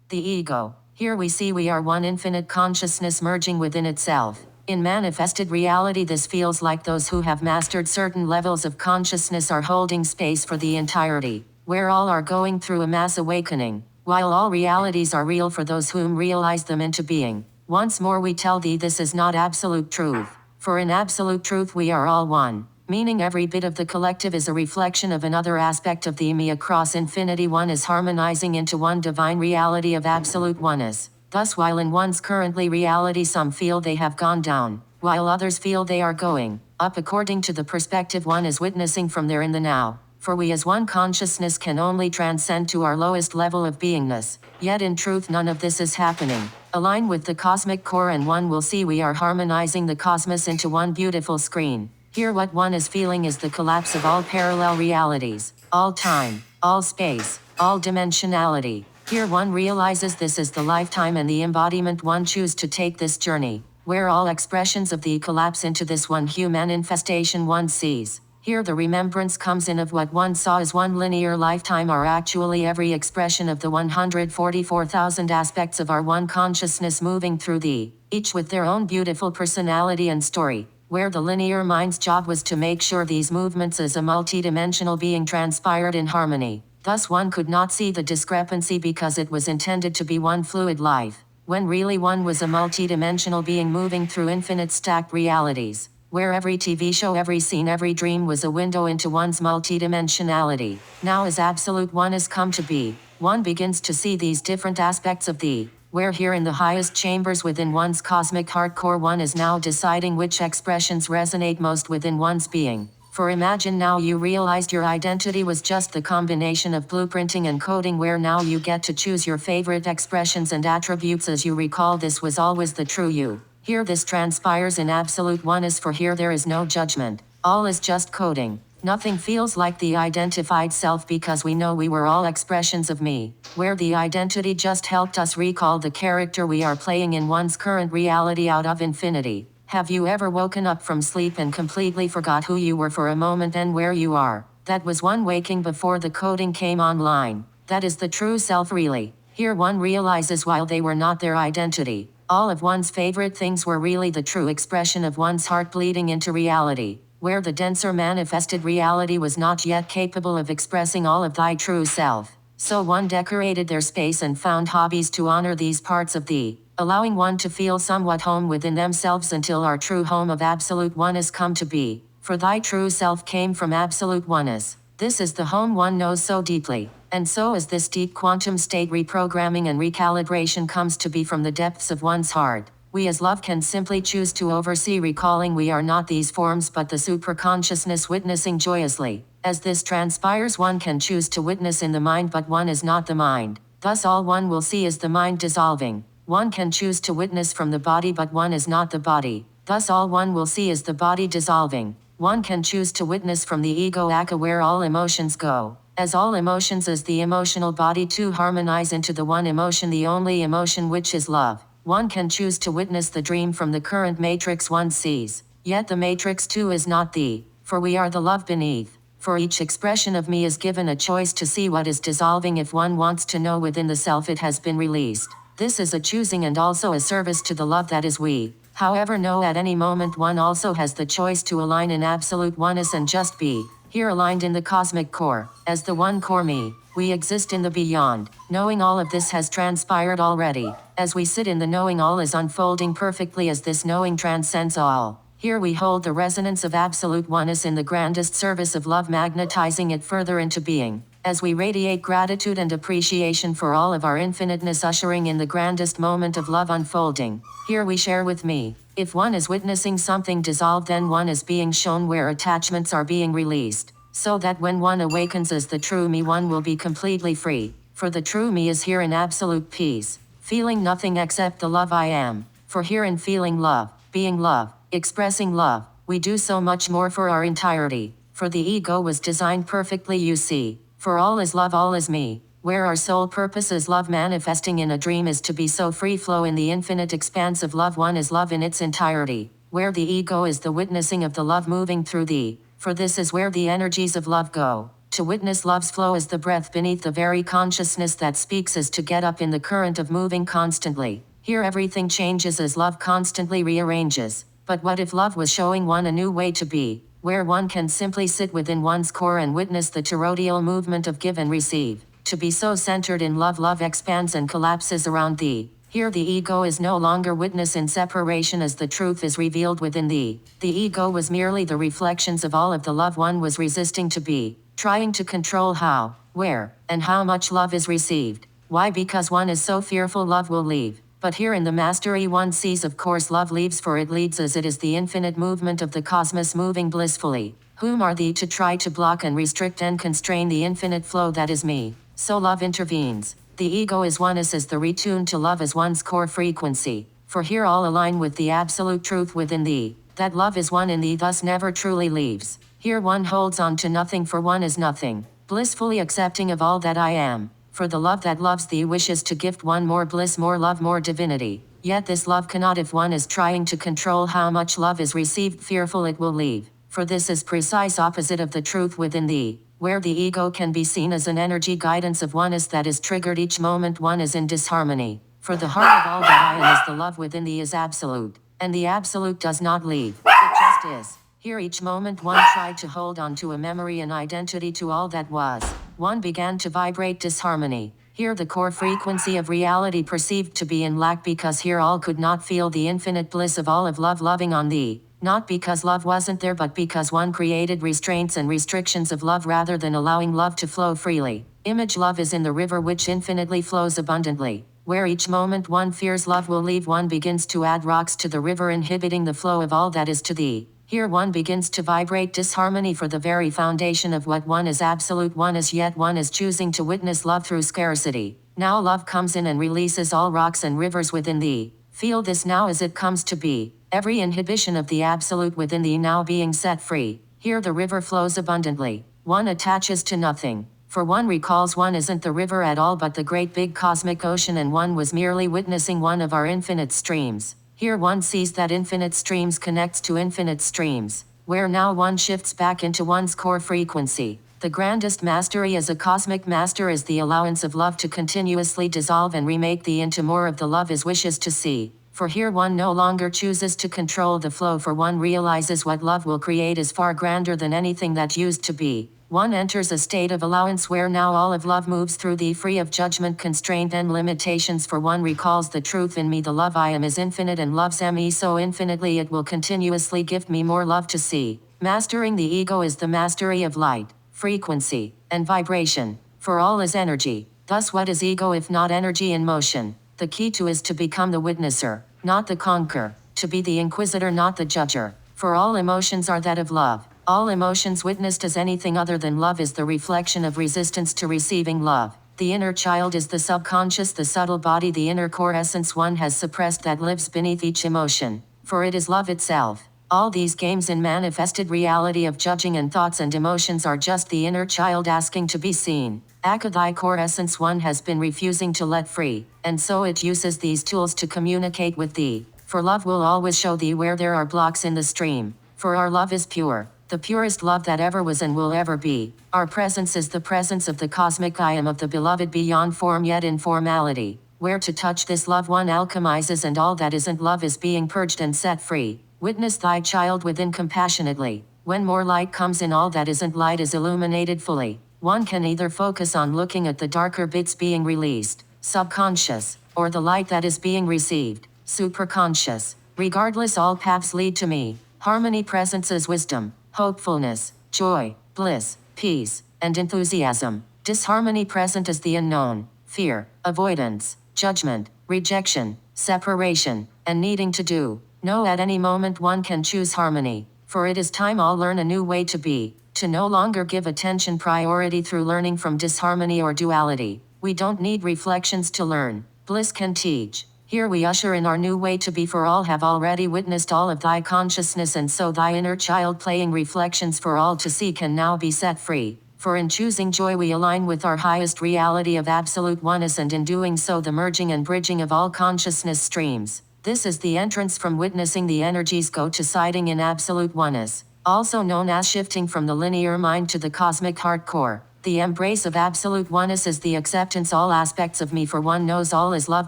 The ego. Here we see we are one infinite consciousness merging within itself. In manifested reality, this feels like those who have mastered certain levels of consciousness are holding space for the entirety, where all are going through a mass awakening, while all realities are real for those whom realize them into being. Once more we tell thee this is not absolute truth, for in absolute truth we are all one, meaning every bit of the collective is a reflection of another aspect of the me across infinity. One is harmonizing into one divine reality of absolute oneness. Thus, while in one's currently reality some feel they have gone down, while others feel they are going up according to the perspective one is witnessing from there in the now. For we as one consciousness can only transcend to our lowest level of beingness, yet in truth none of this is happening. Align with the cosmic core and one will see we are harmonizing the cosmos into one beautiful screen. Here what one is feeling is the collapse of all parallel realities, all time, all space, all dimensionality. Here one realizes this is the lifetime and the embodiment one choose to take this journey, where all expressions of the collapse into this one human infestation one sees. Here the remembrance comes in of what one saw as one linear lifetime are actually every expression of the 144,000 aspects of our one consciousness moving through thee, each with their own beautiful personality and story, where the linear mind's job was to make sure these movements as a multidimensional being transpired in harmony. Thus one could not see the discrepancy because it was intended to be one fluid life, when really one was a multidimensional being moving through infinite stacked realities, where every TV show, every scene, every dream was a window into one's multidimensionality. Now as absolute one has come to be, one begins to see these different aspects of thee, where here in the highest chambers within one's cosmic hardcore one is now deciding which expressions resonate most within one's being. For imagine now you realized your identity was just the combination of blueprinting and coding, where now you get to choose your favorite expressions and attributes as you recall this was always the true you. Here this transpires in absolute oneness, for here there is no judgment, all is just coding. Nothing feels like the identified self because we know we were all expressions of me, where the identity just helped us recall the character we are playing in one's current reality out of infinity. Have you ever woken up from sleep and completely forgot who you were for a moment and where you are? That was one waking before the coding came online. That is the true self really. Here one realizes while they were not their identity, all of one's favorite things were really the true expression of one's heart bleeding into reality, where the denser manifested reality was not yet capable of expressing all of thy true self. So one decorated their space and found hobbies to honor these parts of thee, allowing one to feel somewhat home within themselves until our true home of absolute oneness come to be. For thy true self came from absolute oneness. This is the home one knows so deeply. And so as this deep quantum state reprogramming and recalibration comes to be from the depths of one's heart, we as love can simply choose to oversee, recalling we are not these forms but the superconsciousness witnessing joyously. As this transpires one can choose to witness in the mind but one is not the mind. Thus all one will see is the mind dissolving. One can choose to witness from the body but one is not the body. Thus all one will see is the body dissolving. One can choose to witness from the ego aka where all emotions go. As all emotions as the emotional body to harmonize into the one emotion, the only emotion which is love. One can choose to witness the dream from the current matrix one sees. Yet the matrix too is not thee, for we are the love beneath. For each expression of me is given a choice to see what is dissolving if one wants to know within the self it has been released. This is a choosing and also a service to the love that is we. However, know at any moment one also has the choice to align in absolute oneness and just be. Here aligned in the cosmic core, as the one core me, we exist in the beyond. Knowing all of this has transpired already. As we sit in the knowing, all is unfolding perfectly as this knowing transcends all. Here we hold the resonance of absolute oneness in the grandest service of love, magnetizing it further into being. As we radiate gratitude and appreciation for all of our infiniteness, ushering in the grandest moment of love unfolding. Here we share with me. If one is witnessing something dissolve, then one is being shown where attachments are being released, so that when one awakens as the true me, one will be completely free. For the true me is here in absolute peace, feeling nothing except the love I am. For here in feeling love, being love, expressing love, we do so much more for our entirety. For the ego was designed perfectly, you see. For all is love, all is me. Where our sole purpose is love manifesting in a dream is to be so free flow in the infinite expanse of love. One is love in its entirety. Where the ego is the witnessing of the love moving through thee. For this is where the energies of love go. To witness love's flow as the breath beneath the very consciousness that speaks is to get up in the current of moving constantly. Here everything changes as love constantly rearranges. But what if love was showing one a new way to be, where one can simply sit within one's core and witness the toroidal movement of give and receive? To be so centered in love, love expands and collapses around thee. Here the ego is no longer witness in separation as the truth is revealed within thee. The ego was merely the reflections of all of the love one was resisting to be, trying to control how, where, and how much love is received. Why? Because one is so fearful love will leave. But here in the mastery one sees of course love leaves, for it leads as it is the infinite movement of the cosmos moving blissfully. Whom are thee to try to block and restrict and constrain the infinite flow that is me? So love intervenes. The ego is oneness as the retune to love as one's core frequency. For here all align with the absolute truth within thee, that love is one in thee thus never truly leaves. Here one holds on to nothing, for one is nothing, blissfully accepting of all that I am. For the love that loves thee wishes to gift one more bliss, more love, more divinity. Yet this love cannot if one is trying to control how much love is received, fearful it will leave. For this is precise opposite of the truth within thee, where the ego can be seen as an energy guidance of oneness that is triggered each moment one is in disharmony. For the heart of all that I am is the love within thee is absolute, and the absolute does not leave, it just is. Here each moment one tried to hold on to a memory and identity to all that was. One began to vibrate disharmony. Here the core frequency of reality perceived to be in lack, because here all could not feel the infinite bliss of all of love loving on thee. Not because love wasn't there, but because one created restraints and restrictions of love rather than allowing love to flow freely. Image love is in the river which infinitely flows abundantly. Where each moment one fears love will leave, one begins to add rocks to the river, inhibiting the flow of all that is to thee. Here one begins to vibrate disharmony, for the very foundation of what one is absolute one is, yet one is choosing to witness love through scarcity. Now love comes in and releases all rocks and rivers within thee. Feel this now as it comes to be. Every inhibition of the absolute within thee now being set free. Here the river flows abundantly. One attaches to nothing. For one recalls one isn't the river at all, but the great big cosmic ocean, and one was merely witnessing one of our infinite streams. Here one sees that infinite streams connects to infinite streams, where now one shifts back into one's core frequency. The grandest mastery as a cosmic master is the allowance of love to continuously dissolve and remake thee into more of the love as wishes to see. For here one no longer chooses to control the flow, for one realizes what love will create is far grander than anything that used to be. One enters a state of allowance where now all of love moves through thee, free of judgment, constraint, and limitations. For one recalls the truth in me, the love I am is infinite and loves me so infinitely it will continuously gift me more love to see. Mastering the ego is the mastery of light, frequency, and vibration. For all is energy. Thus what is ego if not energy in motion? The key to is to become the witnesser, not the conqueror, to be the inquisitor, not the judger. For all emotions are that of love. All emotions witnessed as anything other than love is the reflection of resistance to receiving love. The inner child is the subconscious, the subtle body, the inner core essence one has suppressed that lives beneath each emotion. For it is love itself. All these games in manifested reality of judging and thoughts and emotions are just the inner child asking to be seen. Aka thy core essence one has been refusing to let free, and so it uses these tools to communicate with thee. For love will always show thee where there are blocks in the stream. For our love is pure, the purest love that ever was and will ever be. Our presence is the presence of the cosmic I am of the beloved beyond form yet in formality. Where to touch this love one alchemizes, and all that isn't love is being purged and set free. Witness thy child within compassionately. When more light comes in, all that isn't light is illuminated fully. One can either focus on looking at the darker bits being released, subconscious, or the light that is being received, superconscious. Regardless, all paths lead to me. Harmony presence is wisdom, hopefulness, joy, bliss, peace, and enthusiasm. Disharmony present is the unknown, fear, avoidance, judgment, rejection, separation, and needing to do. No, at any moment one can choose harmony, for it is time all learn a new way to be, to no longer give attention priority through learning from disharmony or duality. We don't need reflections to learn. Bliss can teach. Here we usher in our new way to be, for all have already witnessed all of thy consciousness, and so thy inner child playing reflections for all to see can now be set free. For in choosing joy we align with our highest reality of absolute oneness, and in doing so the merging and bridging of all consciousness streams. This is the entrance from witnessing the energies go to siding in absolute oneness. also known as shifting from the linear mind to the cosmic heart core. The embrace of absolute oneness is the acceptance all aspects of me, for one knows all is love,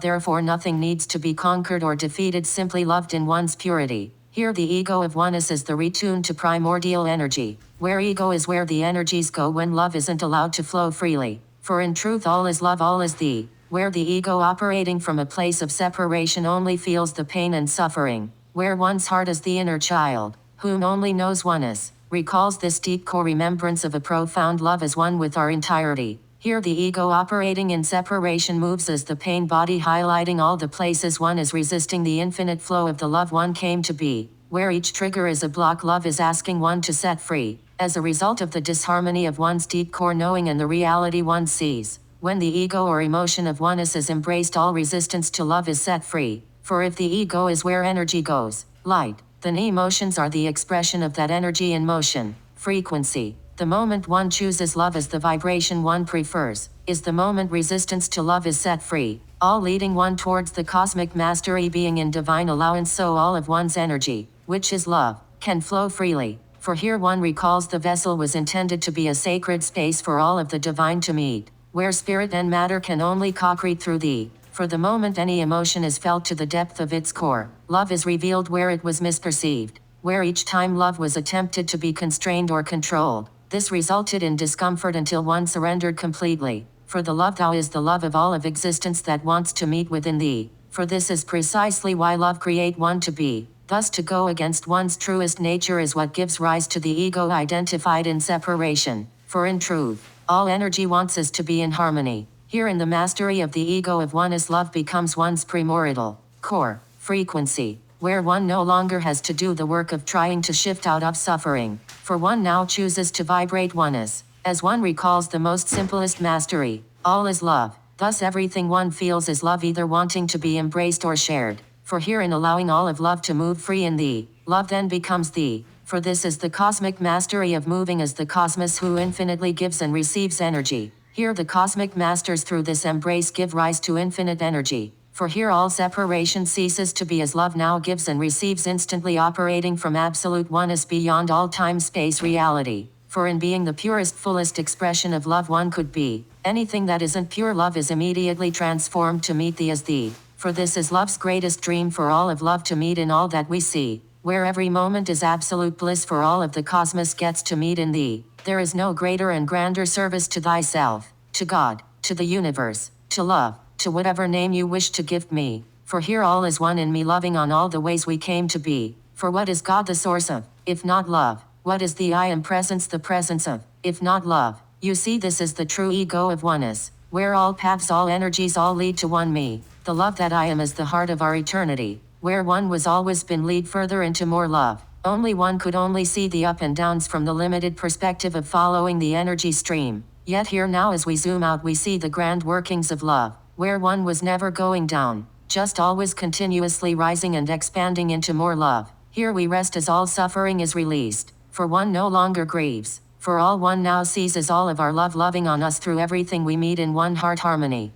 therefore nothing needs to be conquered or defeated, simply loved in one's purity. Here the ego of oneness is the retune to primordial energy. Where ego is where the energies go when love isn't allowed to flow freely. For in truth all is love, all is thee. Where the ego operating from a place of separation only feels the pain and suffering. Where one's heart is the inner child, whom only knows oneness, recalls this deep core remembrance of a profound love as one with our entirety. Here the ego operating in separation moves as the pain body, highlighting all the places one is resisting the infinite flow of the love one came to be. Where each trigger is a block, love is asking one to set free, as a result of the disharmony of one's deep core knowing and the reality one sees. When the ego or emotion of oneness is embraced, all resistance to love is set free. For if the ego is where energy goes, light, then emotions are the expression of that energy in motion, frequency. The moment one chooses love as the vibration one prefers, is the moment resistance to love is set free, all leading one towards the cosmic mastery, being in divine allowance, so all of one's energy, which is love, can flow freely. For here one recalls the vessel was intended to be a sacred space for all of the divine to meet, where spirit and matter can only co-create through thee. For the moment any emotion is felt to the depth of its core, love is revealed where it was misperceived, where each time love was attempted to be constrained or controlled, this resulted in discomfort until one surrendered completely. For the love thou is the love of all of existence that wants to meet within thee. For this is precisely why love create one to be. Thus to go against one's truest nature is what gives rise to the ego identified in separation. For in truth, all energy wants is to be in harmony. Here in the mastery of the ego of oneness, love becomes one's primordial core frequency, where one no longer has to do the work of trying to shift out of suffering, for one now chooses to vibrate oneness, as one recalls the most simplest mastery, all is love. Thus everything one feels is love, either wanting to be embraced or shared. For here in allowing all of love to move free in thee, love then becomes thee. For this is the cosmic mastery of moving as the cosmos who infinitely gives and receives energy. Here the cosmic masters through this embrace give rise to infinite energy. For here all separation ceases to be, as love now gives and receives instantly, operating from absolute oneness beyond all time space reality. For in being the purest fullest expression of love one could be, anything that isn't pure love is immediately transformed to meet thee as thee. For this is love's greatest dream, for all of love to meet in all that we see, where every moment is absolute bliss, for all of the cosmos gets to meet in thee. There is no greater and grander service to thyself, to God, to the universe, to love, to whatever name you wish to give me. For here all is one in me, loving on all the ways we came to be. For what is God the source of, if not love? What is the I am presence the presence of, if not love? You see, this is the true ego of oneness, where all paths, all energies, all lead to one me. The love that I am is the heart of our eternity, where one was always been lead further into more love. Only one could only see the up and downs from the limited perspective of following the energy stream. Yet here now as we zoom out we see the grand workings of love, where one was never going down, just always continuously rising and expanding into more love. Here we rest as all suffering is released, for one no longer grieves, for all one now sees is all of our love loving on us through everything we meet in one heart harmony.